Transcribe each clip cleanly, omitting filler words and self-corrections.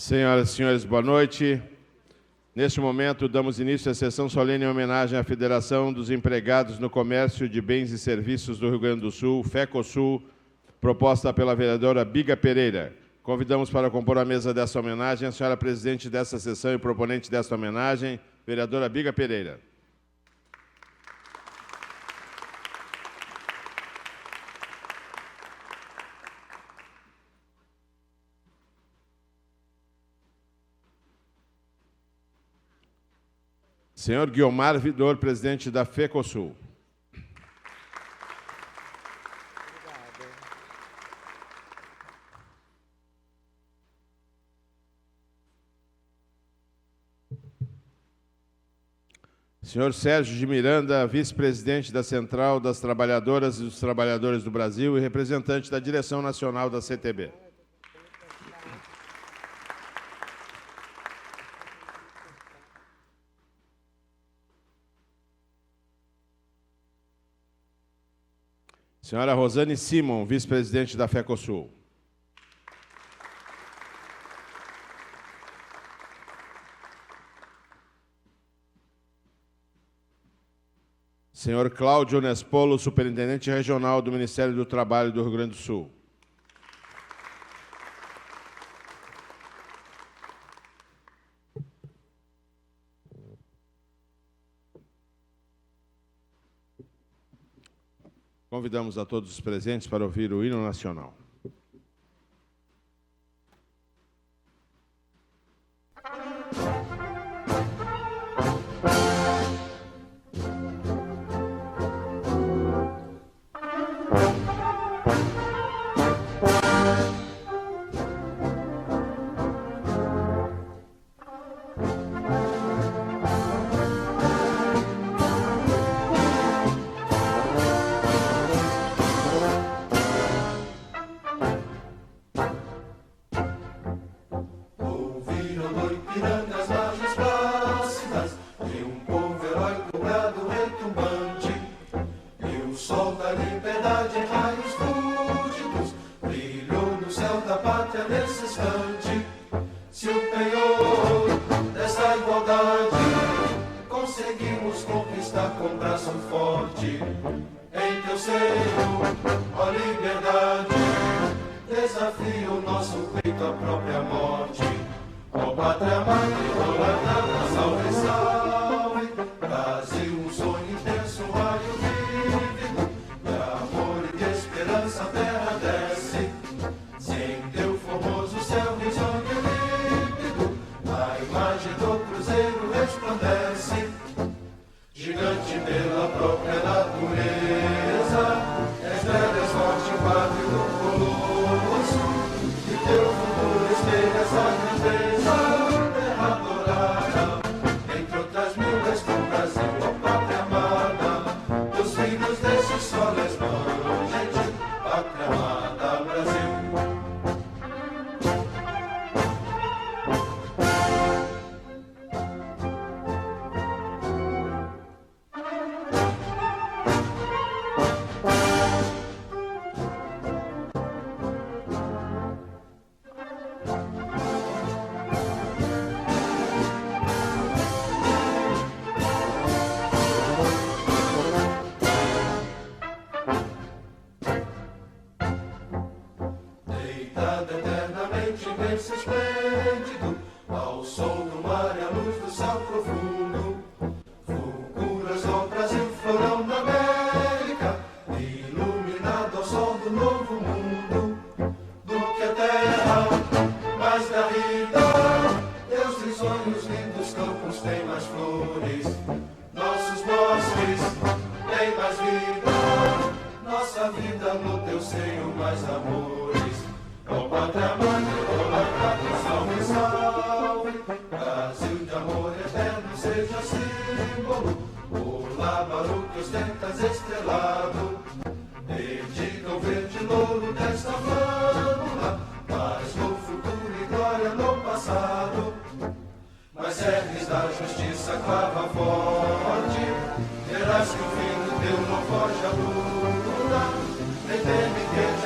Senhoras e senhores, boa noite. Neste momento, damos início à sessão solene em homenagem à Federação dos Empregados no Comércio de Bens e Serviços do Rio Grande do Sul, FECOSUL, proposta pela vereadora Biga Pereira. Convidamos para compor a mesa dessa homenagem a senhora presidente dessa sessão e proponente desta homenagem, vereadora Biga Pereira. Senhor Guiomar Vidor, presidente da FECOSUL. Senhor Sérgio de Miranda, vice-presidente da Central das Trabalhadoras e dos Trabalhadores do Brasil e representante da Direção Nacional da CTB. Senhora Rosane Simon, vice-presidente da FECOSUL. Senhor Cláudio Nespolo, superintendente regional do Ministério do Trabalho do Rio Grande do Sul. Convidamos a todos os presentes para ouvir o hino nacional.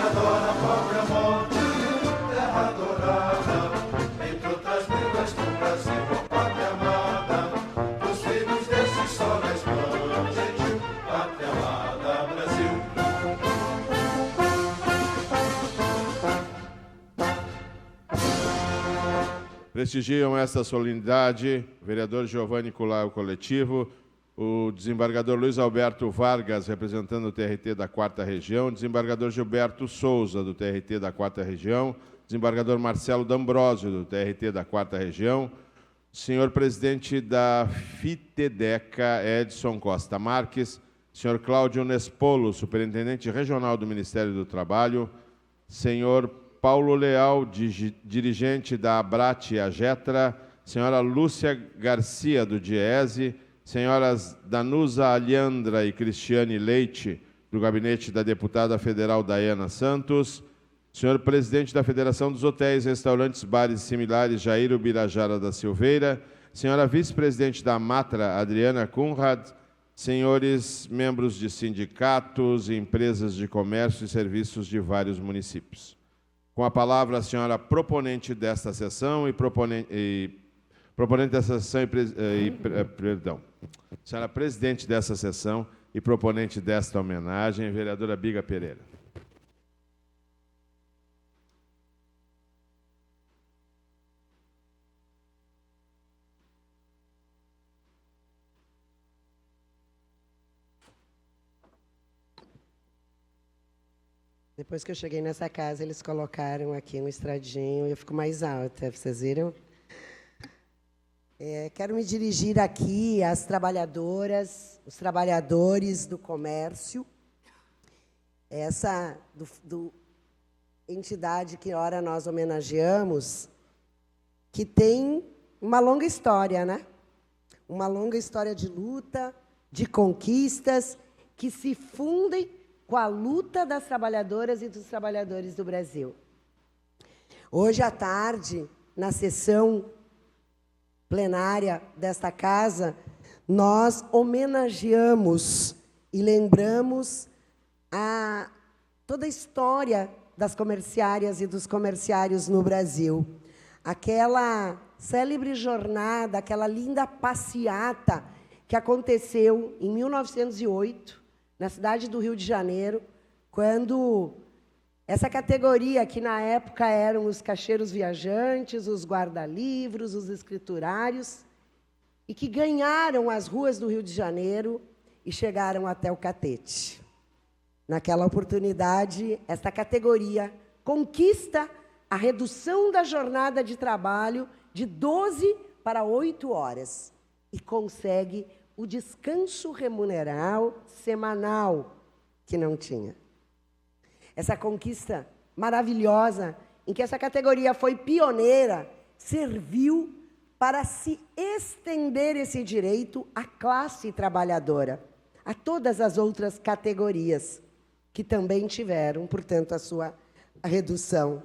Adora a própria morte, terra adorada, entre outras Prestigiam esta solenidade o vereador Giovanni Colau Coletivo, o desembargador Luiz Alberto Vargas, representando o TRT da 4ª Região, o desembargador Gilberto Souza, do TRT da 4ª Região, desembargador Marcelo D'Ambrosio, do TRT da 4ª Região, senhor presidente da FITEDECA, Edson Costa Marques, senhor Cláudio Nespolo, superintendente regional do Ministério do Trabalho, senhor Paulo Leal, dirigente da Abrate Agetra, senhora Lúcia Garcia, do DIESE, senhoras Danusa Alhandra e Cristiane Leite, do gabinete da deputada federal Daiana Santos, senhor presidente da Federação dos Hotéis, Restaurantes, Bares e Similares, Jairo Birajara da Silveira, senhora vice-presidente da Matra, Adriana Kunrad, senhores membros de sindicatos e empresas de comércio e serviços de vários municípios. Com a palavra, a senhora proponente desta sessão senhora presidente dessa sessão e proponente desta homenagem, vereadora Biga Pereira. Depois que eu cheguei nessa casa, eles colocaram aqui um estradinho e eu fico mais alta, vocês viram? Quero me dirigir aqui às trabalhadoras, os trabalhadores do comércio, essa entidade que ora nós homenageamos, que tem uma longa história, né? Uma longa história de luta, de conquistas, que se fundem com a luta das trabalhadoras e dos trabalhadores do Brasil. Hoje à tarde, na sessão plenária desta casa, nós homenageamos e lembramos toda a história das comerciárias e dos comerciários no Brasil. Aquela célebre jornada, aquela linda passeata que aconteceu em 1908, na cidade do Rio de Janeiro, quando essa categoria, que na época eram os caixeiros viajantes, os guarda-livros, os escriturários, e que ganharam as ruas do Rio de Janeiro e chegaram até o Catete. Naquela oportunidade, essa categoria conquista a redução da jornada de trabalho de 12 para 8 horas e consegue o descanso remunerado semanal, que não tinha. Essa conquista maravilhosa, em que essa categoria foi pioneira, serviu para se estender esse direito à classe trabalhadora, a todas as outras categorias, que também tiveram, portanto, a sua redução.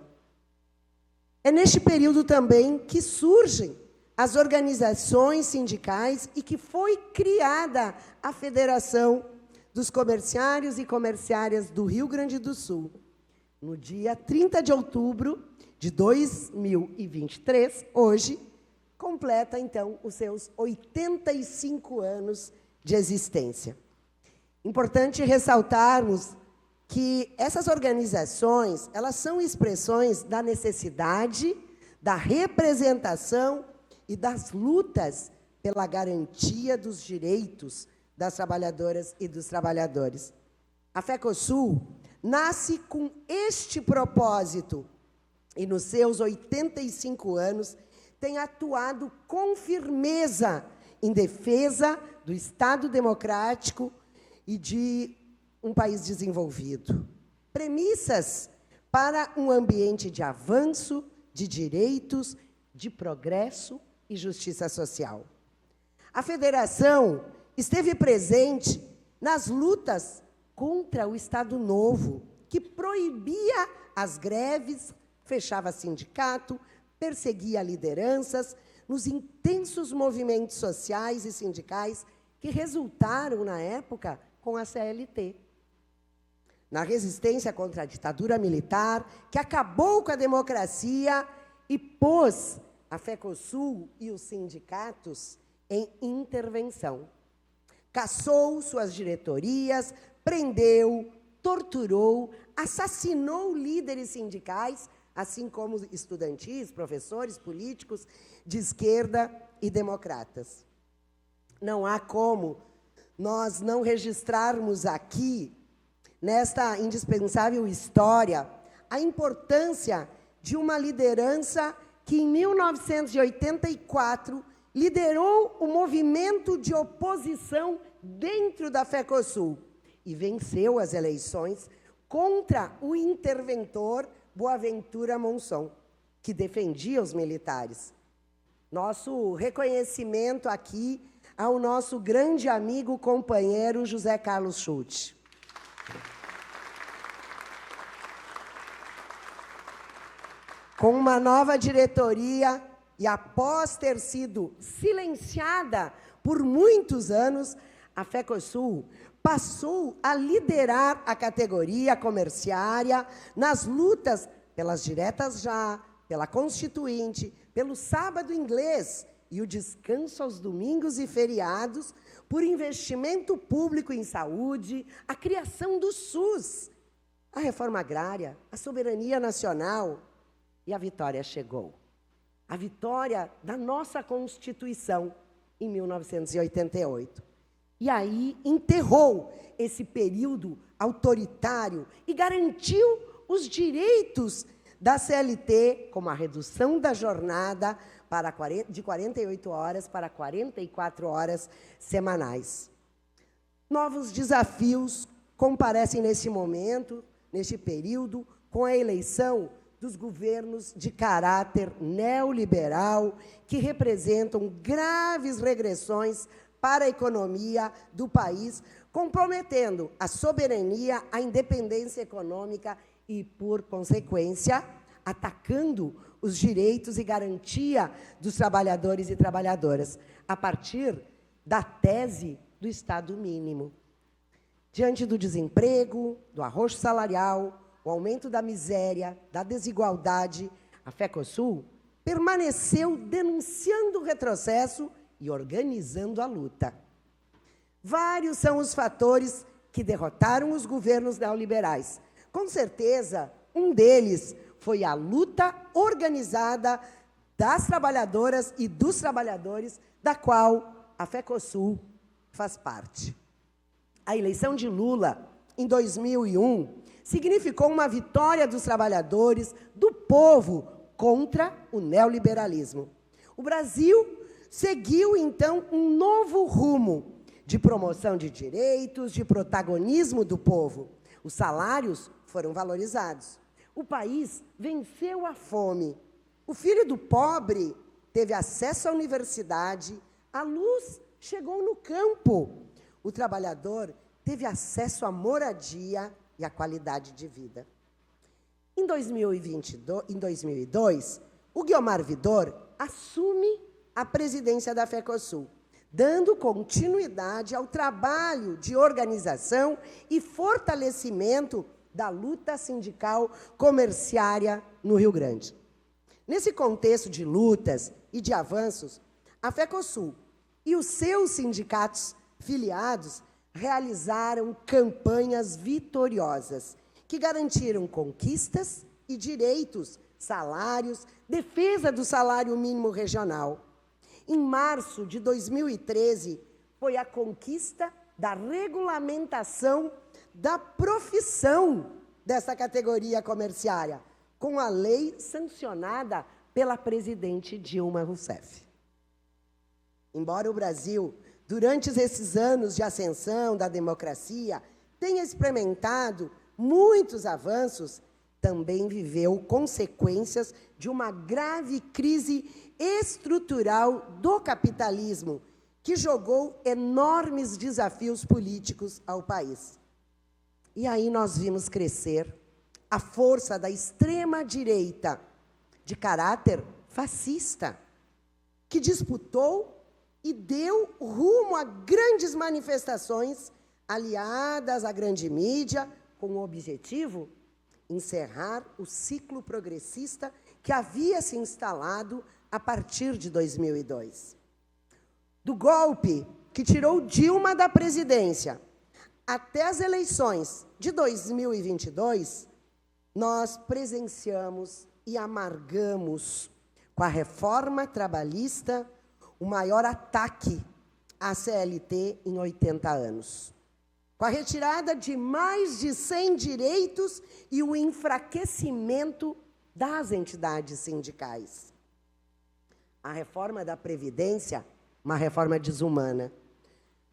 É neste período também que surgem as organizações sindicais e que foi criada a Federação dos Comerciários e Comerciárias do Rio Grande do Sul. No dia 30 de outubro de 2023, hoje, completa, então, os seus 85 anos de existência. Importante ressaltarmos que essas organizações, elas são expressões da necessidade, da representação e das lutas pela garantia dos direitos das trabalhadoras e dos trabalhadores. A FECOSUL nasce com este propósito e, nos seus 85 anos, tem atuado com firmeza em defesa do Estado democrático e de um país desenvolvido. Premissas para um ambiente de avanço, de direitos, de progresso e justiça social. A Federação esteve presente nas lutas contra o Estado Novo, que proibia as greves, fechava sindicato, perseguia lideranças, nos intensos movimentos sociais e sindicais que resultaram, na época, com a CLT. Na resistência contra a ditadura militar, que acabou com a democracia e pôs a FECOSUL e os sindicatos em intervenção. Cassou suas diretorias, prendeu, torturou, assassinou líderes sindicais assim como estudantis, professores, políticos de esquerda e democratas. Não há como nós não registrarmos aqui, nesta indispensável história, a importância de uma liderança que, em 1984, liderou o movimento de oposição dentro da FECOSUL e venceu as eleições contra o interventor Boaventura Monson, que defendia os militares. Nosso reconhecimento aqui ao nosso grande amigo, companheiro José Carlos Schulte. Com uma nova diretoria e após ter sido silenciada por muitos anos, a FECOSUL passou a liderar a categoria comerciária nas lutas pelas diretas já, pela Constituinte, pelo sábado inglês e o descanso aos domingos e feriados, por investimento público em saúde, a criação do SUS, a reforma agrária, a soberania nacional. E a vitória chegou. A vitória da nossa Constituição, em 1988. E aí enterrou esse período autoritário e garantiu os direitos da CLT, como a redução da jornada de 48 horas para 44 horas semanais. Novos desafios comparecem nesse momento, neste período, com a eleição dos governos de caráter neoliberal, que representam graves regressões para a economia do país, comprometendo a soberania, a independência econômica e, por consequência, atacando os direitos e garantia dos trabalhadores e trabalhadoras, a partir da tese do Estado mínimo. Diante do desemprego, do arroxo salarial, o aumento da miséria, da desigualdade, a FECOSUL permaneceu denunciando o retrocesso e organizando a luta. Vários são os fatores que derrotaram os governos neoliberais. Com certeza, um deles foi a luta organizada das trabalhadoras e dos trabalhadores, da qual a FECOSUL faz parte. A eleição de Lula, em 2001, significou uma vitória dos trabalhadores, do povo, contra o neoliberalismo. O Brasil seguiu, então, um novo rumo de promoção de direitos, de protagonismo do povo. Os salários foram valorizados. O país venceu a fome. O filho do pobre teve acesso à universidade, a luz chegou no campo. O trabalhador teve acesso à moradia e à qualidade de vida. Em 2002, o Guiomar Vidor assume a presidência da FECOSUL, dando continuidade ao trabalho de organização e fortalecimento da luta sindical comerciária no Rio Grande. Nesse contexto de lutas e de avanços, a FECOSUL e os seus sindicatos filiados realizaram campanhas vitoriosas que garantiram conquistas e direitos, salários, defesa do salário mínimo regional. Em março de 2013, foi a conquista da regulamentação da profissão dessa categoria comerciária, com a lei sancionada pela presidente Dilma Rousseff. Embora o Brasil, durante esses anos de ascensão da democracia, tenha experimentado muitos avanços, também viveu consequências de uma grave crise estrutural do capitalismo, que jogou enormes desafios políticos ao país. E aí nós vimos crescer a força da extrema-direita, de caráter fascista, que disputou e deu rumo a grandes manifestações aliadas à grande mídia, com o objetivo de encerrar o ciclo progressista que havia se instalado a partir de 2002. Do golpe que tirou Dilma da presidência até as eleições de 2022, nós presenciamos e amargamos com a reforma trabalhista o maior ataque à CLT em 80 anos. Com a retirada de mais de 100 direitos e o enfraquecimento das entidades sindicais. A reforma da Previdência, uma reforma desumana.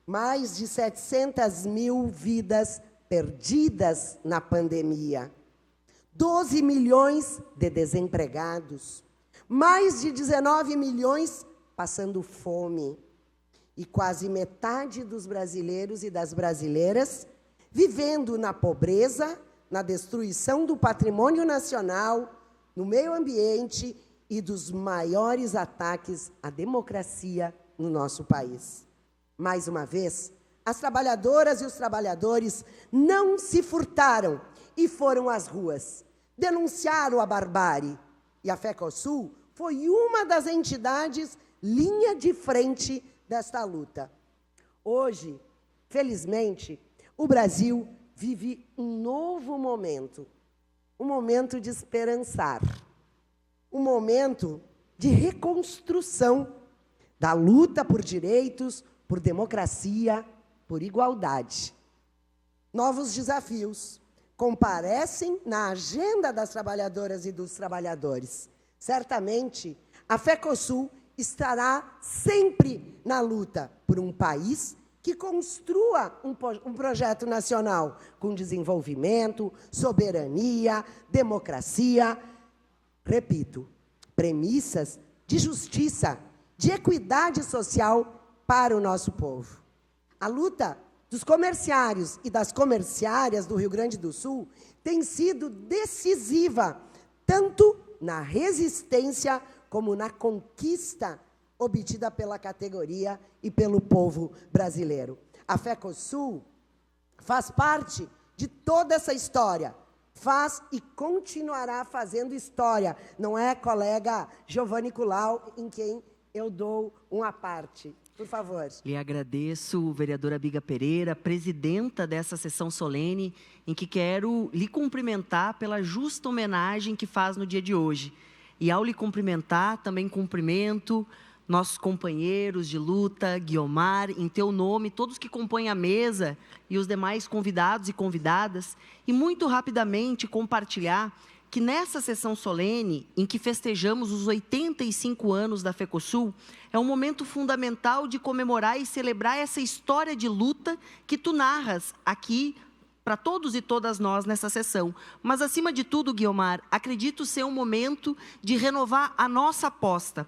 Mais de 700 mil vidas perdidas na pandemia. 12 milhões de desempregados. Mais de 19 milhões passando fome. E quase metade dos brasileiros e das brasileiras vivendo na pobreza, na destruição do patrimônio nacional, no meio ambiente e dos maiores ataques à democracia no nosso país. Mais uma vez, as trabalhadoras e os trabalhadores não se furtaram e foram às ruas, denunciaram a barbárie. E a FECOSUL foi uma das entidades linha de frente desta luta. Hoje, felizmente, o Brasil vive um novo momento, um momento de esperançar, um momento de reconstrução da luta por direitos, por democracia, por igualdade. Novos desafios comparecem na agenda das trabalhadoras e dos trabalhadores. Certamente, a FECOSUL estará sempre na luta por um país que construa um projeto nacional com desenvolvimento, soberania, democracia. Repito, premissas de justiça, de equidade social para o nosso povo. A luta dos comerciários e das comerciárias do Rio Grande do Sul tem sido decisiva, tanto na resistência como na conquista obtida pela categoria e pelo povo brasileiro. A FECOSUL faz parte de toda essa história, faz e continuará fazendo história. Não é, colega Giovanni Kulau, em quem eu dou uma parte. Por favor. Lhe agradeço, vereadora Biga Pereira, presidenta dessa sessão solene, em que quero lhe cumprimentar pela justa homenagem que faz no dia de hoje. E ao lhe cumprimentar, também cumprimento nossos companheiros de luta, Guiomar, em teu nome, todos que compõem a mesa e os demais convidados e convidadas, e muito rapidamente compartilhar que nessa sessão solene, em que festejamos os 85 anos da FECOSUL, é um momento fundamental de comemorar e celebrar essa história de luta que tu narras aqui para todos e todas nós nessa sessão. Mas, acima de tudo, Guiomar, acredito ser um momento de renovar a nossa aposta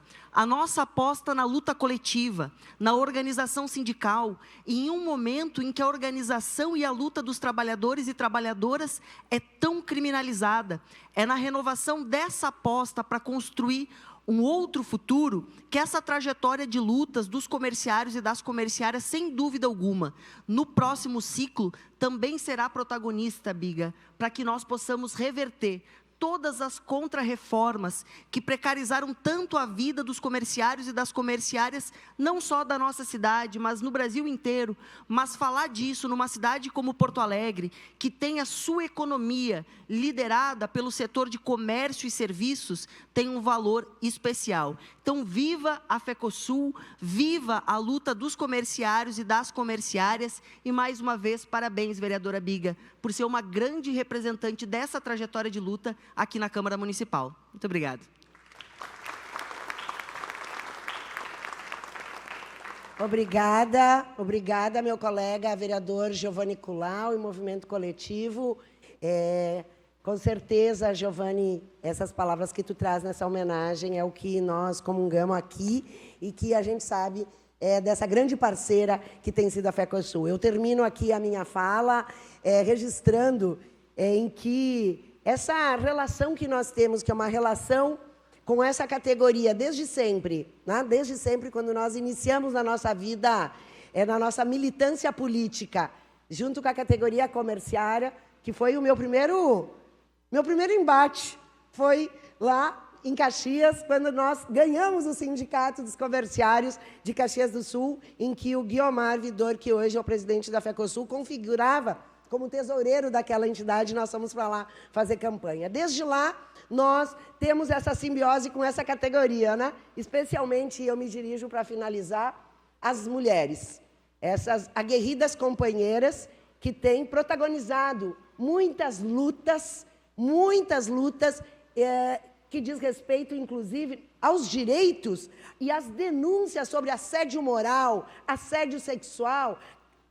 na luta coletiva, na organização sindical, e em um momento em que a organização e a luta dos trabalhadores e trabalhadoras é tão criminalizada. É na renovação dessa aposta para construir um outro futuro, que essa trajetória de lutas dos comerciários e das comerciárias, sem dúvida alguma, no próximo ciclo, também será protagonista, Biga, para que nós possamos reverter todas as contrarreformas que precarizaram tanto a vida dos comerciários e das comerciárias, não só da nossa cidade, mas no Brasil inteiro. Mas falar disso numa cidade como Porto Alegre, que tem a sua economia liderada pelo setor de comércio e serviços, tem um valor especial. Então, viva a FECOSUL, viva a luta dos comerciários e das comerciárias, e mais uma vez, parabéns, vereadora Biga, por ser uma grande representante dessa trajetória de luta aqui na Câmara Municipal. Muito obrigada. Obrigada, meu colega vereador Giovanni Kulau e Movimento Coletivo. Com certeza, Giovanni, essas palavras que tu traz nessa homenagem é o que nós comungamos aqui e que a gente sabe dessa grande parceira que tem sido a FECOSUL. Eu termino aqui a minha fala registrando em que essa relação que nós temos, que é uma relação com essa categoria desde sempre, né? Desde sempre, quando nós iniciamos na nossa vida, na nossa militância política, junto com a categoria comerciária, que foi o meu primeiro embate, foi lá em Caxias, quando nós ganhamos o Sindicato dos Comerciários de Caxias do Sul, em que o Guiomar Vidor, que hoje é o presidente da FECOSUL, configurava como tesoureiro daquela entidade, nós fomos para lá fazer campanha. Desde lá, nós temos essa simbiose com essa categoria, né? Especialmente, eu me dirijo para finalizar, às mulheres, essas aguerridas companheiras que têm protagonizado muitas lutas que diz respeito, inclusive, aos direitos e às denúncias sobre assédio moral, assédio sexual,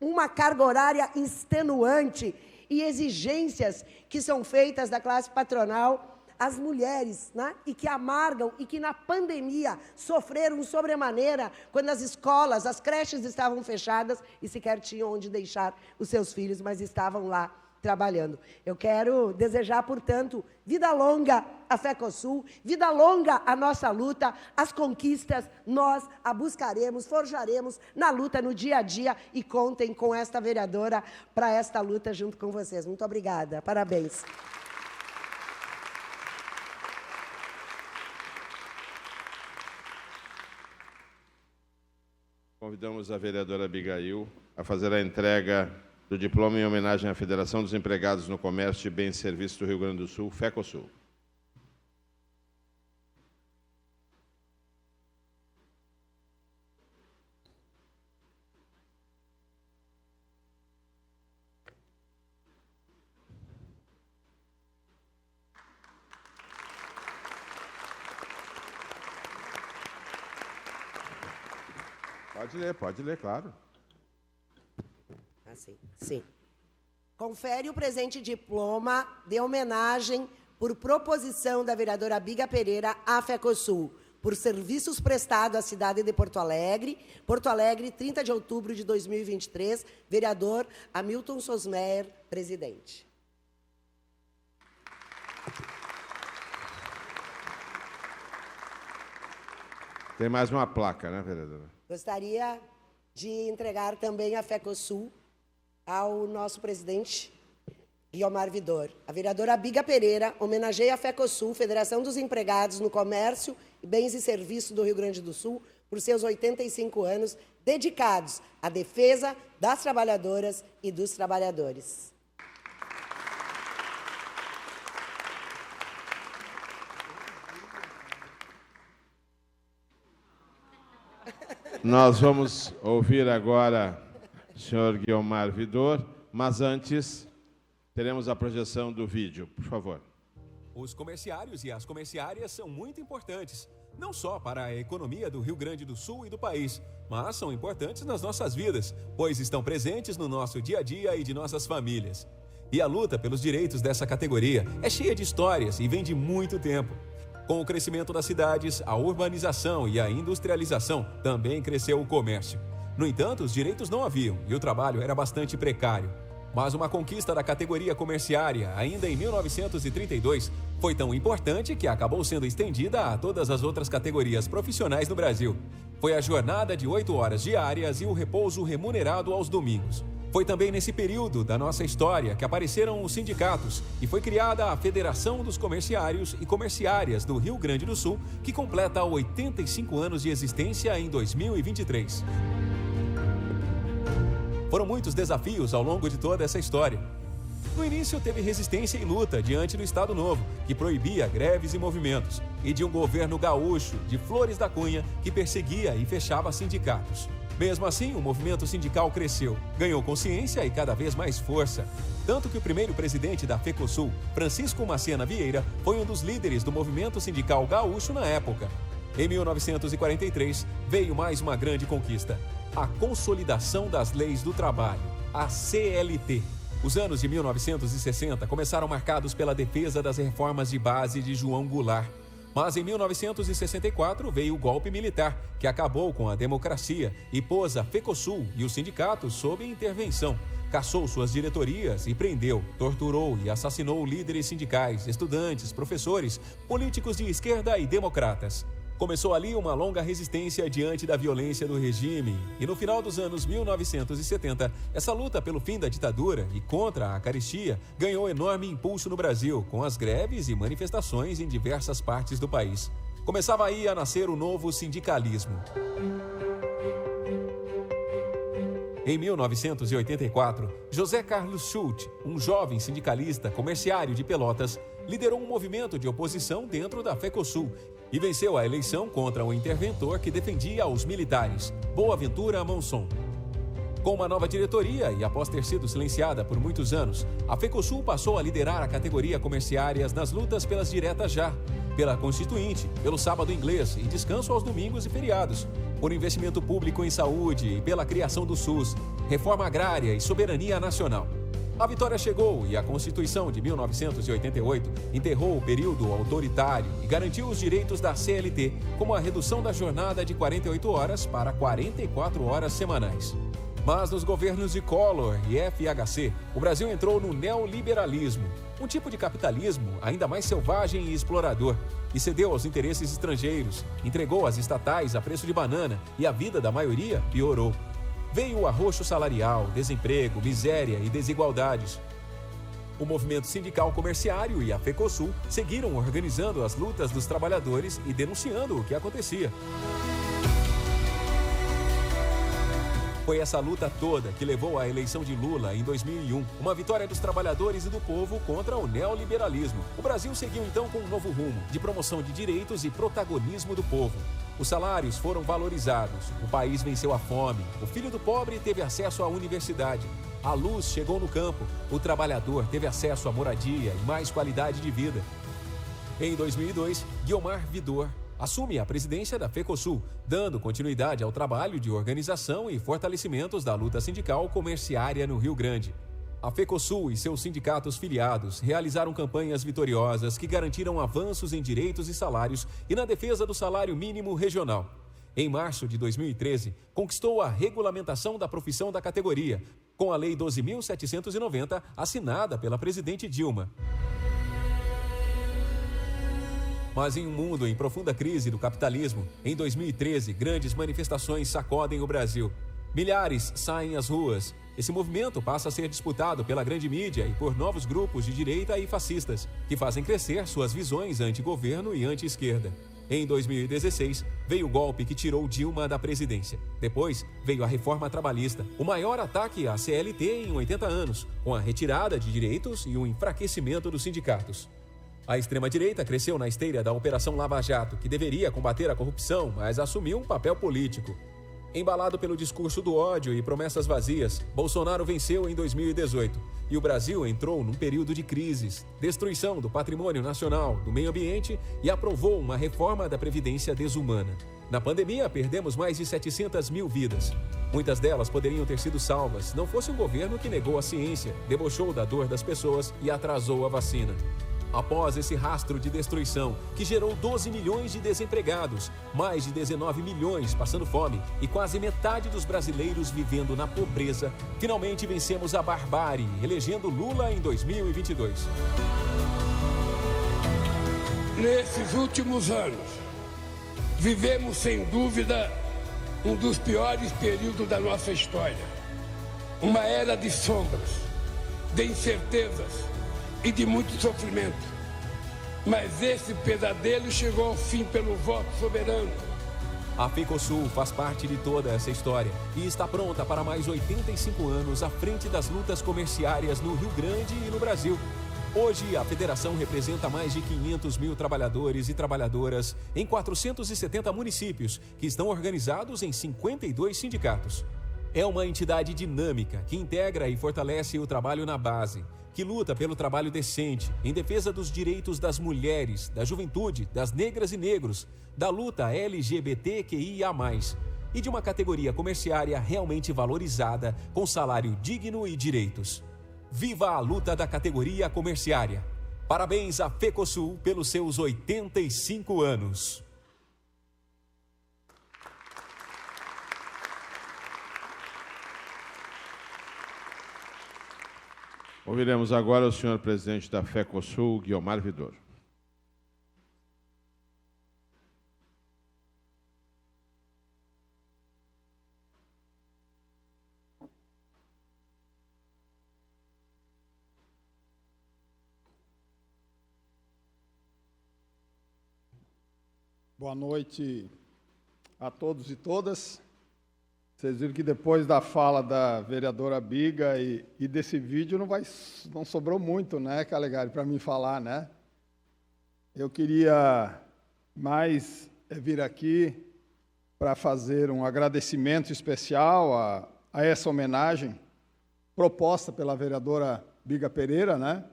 uma carga horária extenuante e exigências que são feitas da classe patronal às mulheres, né? E que amargam e que na pandemia sofreram sobremaneira quando as escolas, as creches estavam fechadas e sequer tinham onde deixar os seus filhos, mas estavam lá trabalhando. Eu quero desejar, portanto, vida longa à FECOSUL, vida longa à nossa luta, as conquistas nós a buscaremos, forjaremos na luta, no dia a dia, e contem com esta vereadora para esta luta junto com vocês. Muito obrigada, parabéns. Convidamos a vereadora Abigail a fazer a entrega do diploma em homenagem à Federação dos Empregados no Comércio de Bens e Serviços do Rio Grande do Sul, FECOSUL. Pode ler, claro. Assim, sim. Confere o presente diploma de homenagem por proposição da vereadora Biga Pereira à FECOSUL, por serviços prestados à cidade de Porto Alegre, 30 de outubro de 2023, vereador Hamilton Sosmeyer, presidente. Tem mais uma placa, né, vereadora? Gostaria de entregar também a FECOSUL ao nosso presidente, Guiomar Vidor. A vereadora Biga Pereira homenageia a FECOSUL, Federação dos Empregados no Comércio e Bens e Serviços do Rio Grande do Sul, por seus 85 anos dedicados à defesa das trabalhadoras e dos trabalhadores. Nós vamos ouvir agora o senhor Guiomar Vidor, mas antes teremos a projeção do vídeo, por favor. Os comerciários e as comerciárias são muito importantes, não só para a economia do Rio Grande do Sul e do país, mas são importantes nas nossas vidas, pois estão presentes no nosso dia a dia e de nossas famílias. E a luta pelos direitos dessa categoria é cheia de histórias e vem de muito tempo. Com o crescimento das cidades, a urbanização e a industrialização, também cresceu o comércio. No entanto, os direitos não haviam e o trabalho era bastante precário. Mas uma conquista da categoria comerciária, ainda em 1932, foi tão importante que acabou sendo estendida a todas as outras categorias profissionais no Brasil. Foi a jornada de 8 horas diárias e o repouso remunerado aos domingos. Foi também nesse período da nossa história que apareceram os sindicatos e foi criada a Federação dos Comerciários e Comerciárias do Rio Grande do Sul, que completa 85 anos de existência em 2023. Foram muitos desafios ao longo de toda essa história. No início, teve resistência e luta diante do Estado Novo, que proibia greves e movimentos, e de um governo gaúcho, de Flores da Cunha, que perseguia e fechava sindicatos. Mesmo assim, o movimento sindical cresceu, ganhou consciência e cada vez mais força. Tanto que o primeiro presidente da FECOSUL, Francisco Macena Vieira, foi um dos líderes do movimento sindical gaúcho na época. Em 1943, veio mais uma grande conquista: a consolidação das leis do trabalho, a CLT. Os anos de 1960 começaram marcados pela defesa das reformas de base de João Goulart. Mas em 1964 veio o golpe militar, que acabou com a democracia e pôs a FECOSUL e os sindicatos sob intervenção. Cassou suas diretorias e prendeu, torturou e assassinou líderes sindicais, estudantes, professores, políticos de esquerda e democratas. Começou ali uma longa resistência diante da violência do regime e no final dos anos 1970, essa luta pelo fim da ditadura e contra a carestia ganhou enorme impulso no Brasil, com as greves e manifestações em diversas partes do país. Começava aí a nascer o novo sindicalismo. Em 1984, José Carlos Schultz, um jovem sindicalista comerciário de Pelotas, liderou um movimento de oposição dentro da FECOSUL e venceu a eleição contra um interventor que defendia os militares, Boaventura Monson. Com uma nova diretoria e após ter sido silenciada por muitos anos, a FECOSUL passou a liderar a categoria comerciárias nas lutas pelas diretas já, pela Constituinte, pelo sábado inglês e descanso aos domingos e feriados, por investimento público em saúde e pela criação do SUS, reforma agrária e soberania nacional. A vitória chegou e a Constituição de 1988 enterrou o período autoritário e garantiu os direitos da CLT, como a redução da jornada de 48 horas para 44 horas semanais. Mas nos governos de Collor e FHC, o Brasil entrou no neoliberalismo, um tipo de capitalismo ainda mais selvagem e explorador, e cedeu aos interesses estrangeiros, entregou as estatais a preço de banana e a vida da maioria piorou. Veio o arroxo salarial, desemprego, miséria e desigualdades. O movimento sindical comerciário e a FECOSUL seguiram organizando as lutas dos trabalhadores e denunciando o que acontecia. Foi essa luta toda que levou à eleição de Lula em 2001, uma vitória dos trabalhadores e do povo contra o neoliberalismo. O Brasil seguiu então com um novo rumo, de promoção de direitos e protagonismo do povo. Os salários foram valorizados, o país venceu a fome, o filho do pobre teve acesso à universidade, a luz chegou no campo, o trabalhador teve acesso à moradia e mais qualidade de vida. Em 2002, Guiomar Vidor assume a presidência da FECOSUL, dando continuidade ao trabalho de organização e fortalecimentos da luta sindical comerciária no Rio Grande. A FECOSUL e seus sindicatos filiados realizaram campanhas vitoriosas que garantiram avanços em direitos e salários e na defesa do salário mínimo regional. Em março de 2013, conquistou a regulamentação da profissão da categoria, com a Lei 12.790, assinada pela presidente Dilma. Mas em um mundo em profunda crise do capitalismo, em 2013, grandes manifestações sacodem o Brasil. Milhares saem às ruas. Esse movimento passa a ser disputado pela grande mídia e por novos grupos de direita e fascistas, que fazem crescer suas visões anti-governo e anti-esquerda. Em 2016, veio o golpe que tirou Dilma da presidência. Depois, veio a reforma trabalhista, o maior ataque à CLT em 80 anos, com a retirada de direitos e o enfraquecimento dos sindicatos. A extrema-direita cresceu na esteira da Operação Lava Jato, que deveria combater a corrupção, mas assumiu um papel político. Embalado pelo discurso do ódio e promessas vazias, Bolsonaro venceu em 2018 e o Brasil entrou num período de crises, destruição do patrimônio nacional, do meio ambiente e aprovou uma reforma da Previdência desumana. Na pandemia, perdemos mais de 700 mil vidas. Muitas delas poderiam ter sido salvas se não fosse um governo que negou a ciência, debochou da dor das pessoas e atrasou a vacina. Após esse rastro de destruição, que gerou 12 milhões de desempregados, mais de 19 milhões passando fome e quase metade dos brasileiros vivendo na pobreza, finalmente vencemos a barbárie, elegendo Lula em 2022. Nesses últimos anos, vivemos sem dúvida um dos piores períodos da nossa história. Uma era de sombras, de incertezas e de muito sofrimento. Mas esse pesadelo chegou ao fim pelo voto soberano. A FECOSUL faz parte de toda essa história e está pronta para mais 85 anos à frente das lutas comerciárias no Rio Grande e no Brasil. Hoje, a federação representa mais de 500 mil trabalhadores e trabalhadoras em 470 municípios, que estão organizados em 52 sindicatos. É uma entidade dinâmica que integra e fortalece o trabalho na base, que luta pelo trabalho decente, em defesa dos direitos das mulheres, da juventude, das negras e negros, da luta LGBTQIA+, e de uma categoria comerciária realmente valorizada, com salário digno e direitos. Viva a luta da categoria comerciária! Parabéns à FECOSUL pelos seus 85 anos! Ouviremos agora o senhor presidente da FECOSUL, Guiomar Vidor. Boa noite a todos e todas. Vocês viram que depois da fala da vereadora Biga e desse vídeo não sobrou muito, né, Calegari, para mim falar, né? Eu queria mais vir aqui para fazer um agradecimento especial a essa homenagem proposta pela vereadora Biga Pereira, né?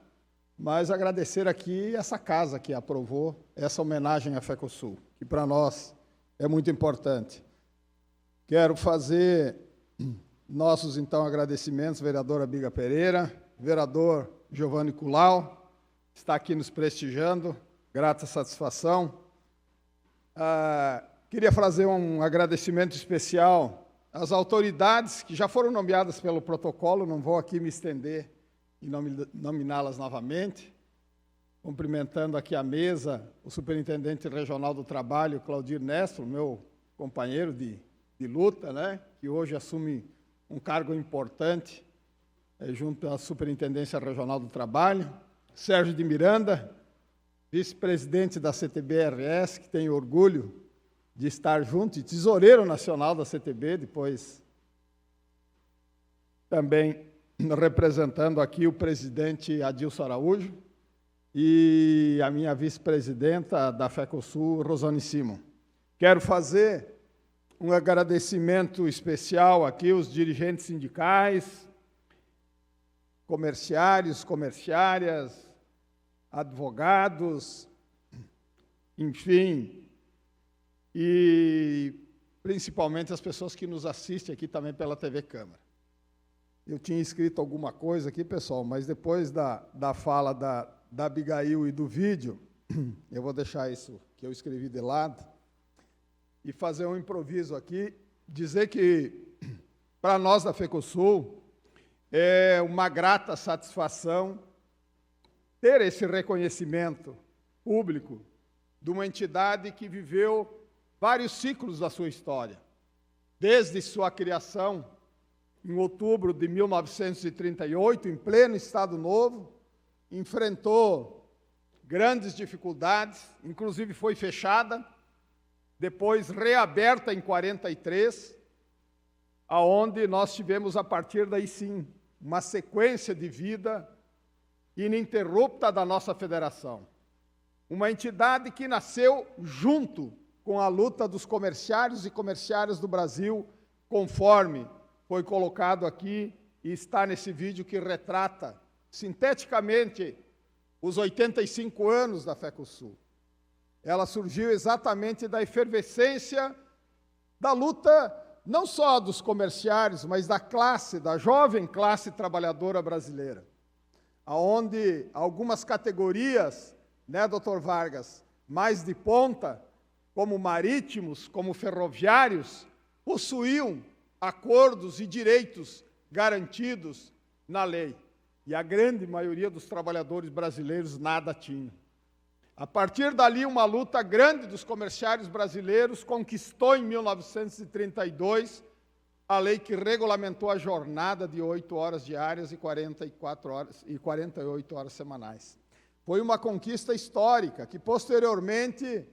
Mas agradecer aqui essa casa que aprovou essa homenagem à FECOSUL, que para nós é muito importante. Quero fazer nossos, então, agradecimentos, vereadora Biga Pereira, vereador Giovanni Culau, está aqui nos prestigiando, grata satisfação. Queria fazer um agradecimento especial às autoridades que já foram nomeadas pelo protocolo, não vou aqui me estender e nominá-las novamente, cumprimentando aqui a mesa, o Superintendente Regional do Trabalho, Claudir Nestro, meu companheiro de luta, né, que hoje assume um cargo importante junto à Superintendência Regional do Trabalho, Sérgio de Miranda, vice-presidente da CTB-RS, que tem orgulho de estar junto, e tesoureiro nacional da CTB, depois também representando aqui o presidente Adilson Araújo, e a minha vice-presidenta da FECOSUL, Rosane Simon. Quero fazer um agradecimento especial aqui aos dirigentes sindicais, comerciários, comerciárias, advogados, enfim, e principalmente as pessoas que nos assistem aqui também pela TV Câmara. Eu tinha escrito alguma coisa aqui, pessoal, mas depois da fala da Abigail e do vídeo, eu vou deixar isso que eu escrevi de lado, e fazer um improviso aqui, dizer que, para nós da FECOSUL, é uma grata satisfação ter esse reconhecimento público de uma entidade que viveu vários ciclos da sua história. Desde sua criação, em outubro de 1938, em pleno Estado Novo, enfrentou grandes dificuldades, inclusive foi fechada, depois reaberta em 43, aonde nós tivemos, a partir daí sim, uma sequência de vida ininterrupta da nossa federação. Uma entidade que nasceu junto com a luta dos comerciários e comerciárias do Brasil, conforme foi colocado aqui e está nesse vídeo que retrata sinteticamente os 85 anos da FECOSUL. Ela surgiu exatamente da efervescência da luta, não só dos comerciários, mas da classe, da jovem classe trabalhadora brasileira, aonde algumas categorias, né, doutor Vargas, mais de ponta, como marítimos, como ferroviários, possuíam acordos e direitos garantidos na lei. E a grande maioria dos trabalhadores brasileiros nada tinha. A partir dali, uma luta grande dos comerciários brasileiros conquistou em 1932 a lei que regulamentou a jornada de 8 horas diárias e 48 horas semanais. Foi uma conquista histórica que, posteriormente,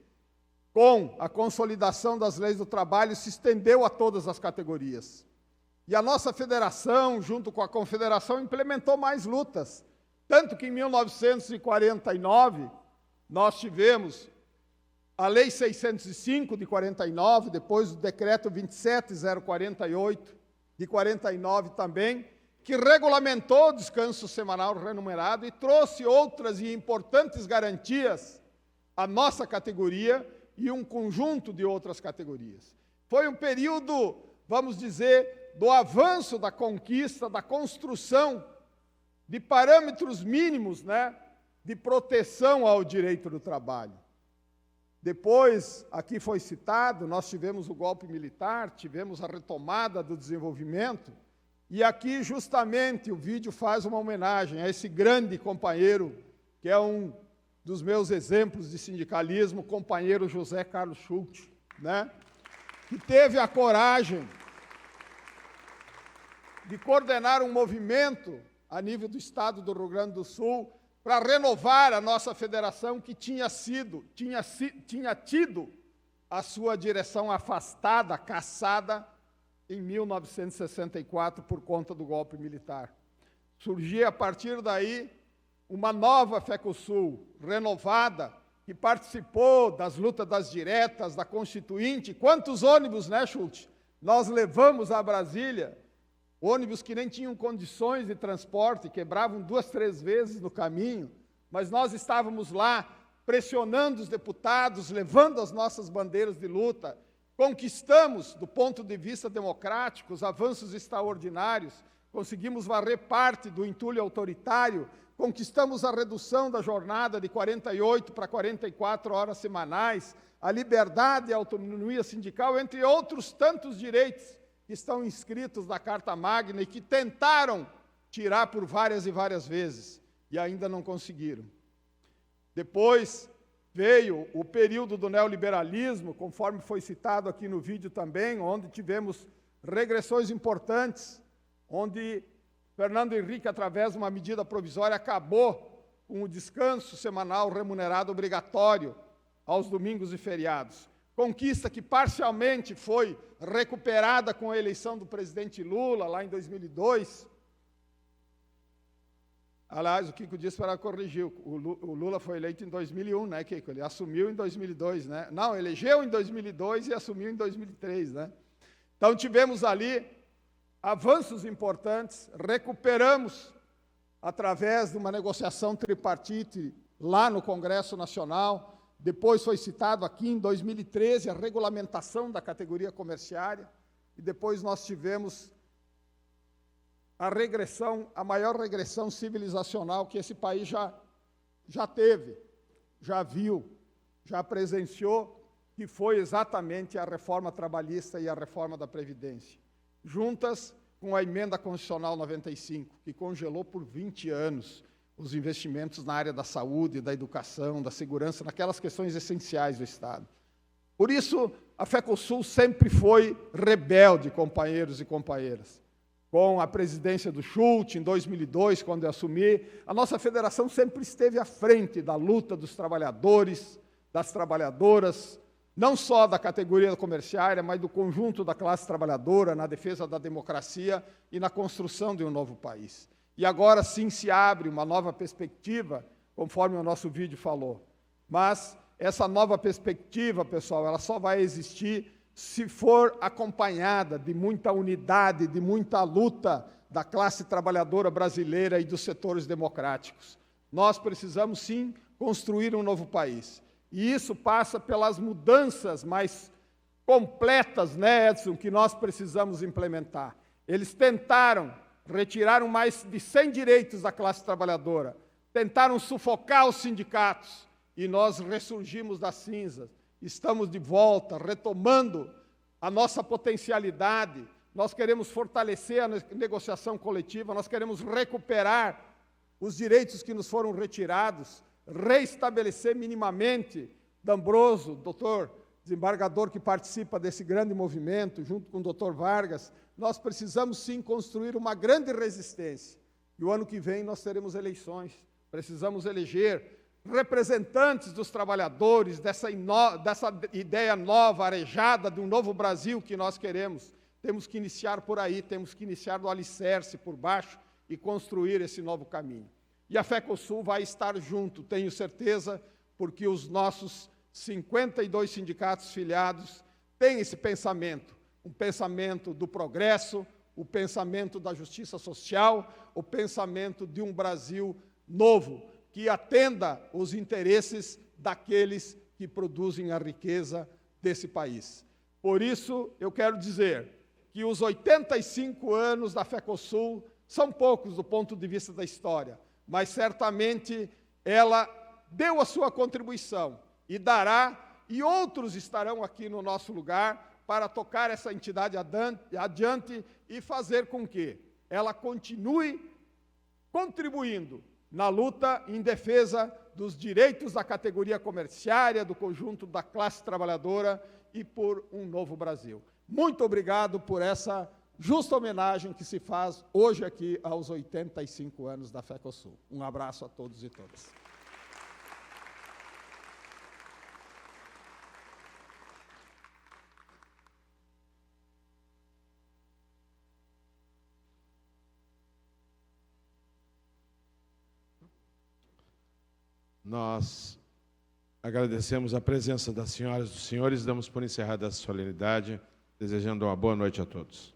com a consolidação das leis do trabalho, se estendeu a todas as categorias. E a nossa federação, junto com a confederação, implementou mais lutas. Tanto que em 1949, nós tivemos a Lei 605 de 49, depois o Decreto 27048 de 49 também, que regulamentou o descanso semanal remunerado e trouxe outras e importantes garantias à nossa categoria e um conjunto de outras categorias. Foi um período, vamos dizer, do avanço da conquista, da construção de parâmetros mínimos, né, de proteção ao direito do trabalho. Depois, aqui foi citado, nós tivemos o golpe militar, tivemos a retomada do desenvolvimento, e aqui justamente o vídeo faz uma homenagem a esse grande companheiro, que é um dos meus exemplos de sindicalismo, o companheiro José Carlos Schulte, né, que teve a coragem de coordenar um movimento a nível do Estado do Rio Grande do Sul para renovar a nossa federação, que tinha tido a sua direção afastada, cassada, em 1964 por conta do golpe militar. Surgia a partir daí uma nova FECOSUL, renovada, que participou das lutas das diretas, da Constituinte. Quantos ônibus, né, Schulte? Nós levamos a Brasília, ônibus que nem tinham condições de transporte, quebravam 2, 3 vezes no caminho, mas nós estávamos lá pressionando os deputados, levando as nossas bandeiras de luta. Conquistamos, do ponto de vista democrático, os avanços extraordinários, conseguimos varrer parte do entulho autoritário, conquistamos a redução da jornada de 48 para 44 horas semanais, a liberdade e a autonomia sindical, entre outros tantos direitos que estão inscritos na Carta Magna e que tentaram tirar por várias e várias vezes, e ainda não conseguiram. Depois veio o período do neoliberalismo, conforme foi citado aqui no vídeo também, onde tivemos regressões importantes, onde Fernando Henrique, através de uma medida provisória, acabou com o descanso semanal remunerado obrigatório aos domingos e feriados. Conquista que parcialmente foi recuperada com a eleição do presidente Lula, lá em 2002. Aliás, o Kiko disse para corrigir, o Lula foi eleito em 2001, né, Kiko? Ele assumiu em 2002, né? Não, elegeu em 2002 e assumiu em 2003, né? Então, tivemos ali avanços importantes, recuperamos, através de uma negociação tripartite lá no Congresso Nacional, depois foi citado aqui em 2013 a regulamentação da categoria comerciária, e depois nós tivemos a regressão, a maior regressão civilizacional que esse país já teve, já viu, já presenciou, que foi exatamente a reforma trabalhista e a reforma da Previdência, juntas com a emenda constitucional 95, que congelou por 20 anos os investimentos na área da saúde, da educação, da segurança, naquelas questões essenciais do Estado. Por isso, a FECOSUL sempre foi rebelde, companheiros e companheiras. Com a presidência do Schulte, em 2002, quando eu assumi, a nossa federação sempre esteve à frente da luta dos trabalhadores, das trabalhadoras, não só da categoria comerciária, mas do conjunto da classe trabalhadora, na defesa da democracia e na construção de um novo país. E agora sim se abre uma nova perspectiva, conforme o nosso vídeo falou. Mas essa nova perspectiva, pessoal, ela só vai existir se for acompanhada de muita unidade, de muita luta da classe trabalhadora brasileira e dos setores democráticos. Nós precisamos, sim, construir um novo país. E isso passa pelas mudanças mais completas, né, Edson, que nós precisamos implementar. Eles tentaram, retiraram mais de 100 direitos da classe trabalhadora, tentaram sufocar os sindicatos, e nós ressurgimos das cinzas. Estamos de volta, retomando a nossa potencialidade. Nós queremos fortalecer a negociação coletiva, nós queremos recuperar os direitos que nos foram retirados, reestabelecer minimamente. D'Ambroso, doutor desembargador que participa desse grande movimento, junto com o doutor Vargas, nós precisamos sim construir uma grande resistência. E o ano que vem nós teremos eleições. Precisamos eleger representantes dos trabalhadores, dessa ideia nova, arejada, de um novo Brasil que nós queremos. Temos que iniciar por aí, temos que iniciar do alicerce por baixo e construir esse novo caminho. E a FECOSUL vai estar junto, tenho certeza, porque os nossos 52 sindicatos filiados têm esse pensamento, um pensamento do progresso, o pensamento da justiça social, o pensamento de um Brasil novo, que atenda os interesses daqueles que produzem a riqueza desse país. Por isso, eu quero dizer que os 85 anos da FECOSUL são poucos do ponto de vista da história, mas certamente ela deu a sua contribuição e dará, e outros estarão aqui no nosso lugar para tocar essa entidade adiante e fazer com que ela continue contribuindo na luta em defesa dos direitos da categoria comerciária, do conjunto da classe trabalhadora e por um novo Brasil. Muito obrigado por essa justa homenagem que se faz hoje aqui aos 85 anos da FECOSUL. Um abraço a todos e todas. Nós agradecemos a presença das senhoras e dos senhores, damos por encerrada essa solenidade, desejando uma boa noite a todos.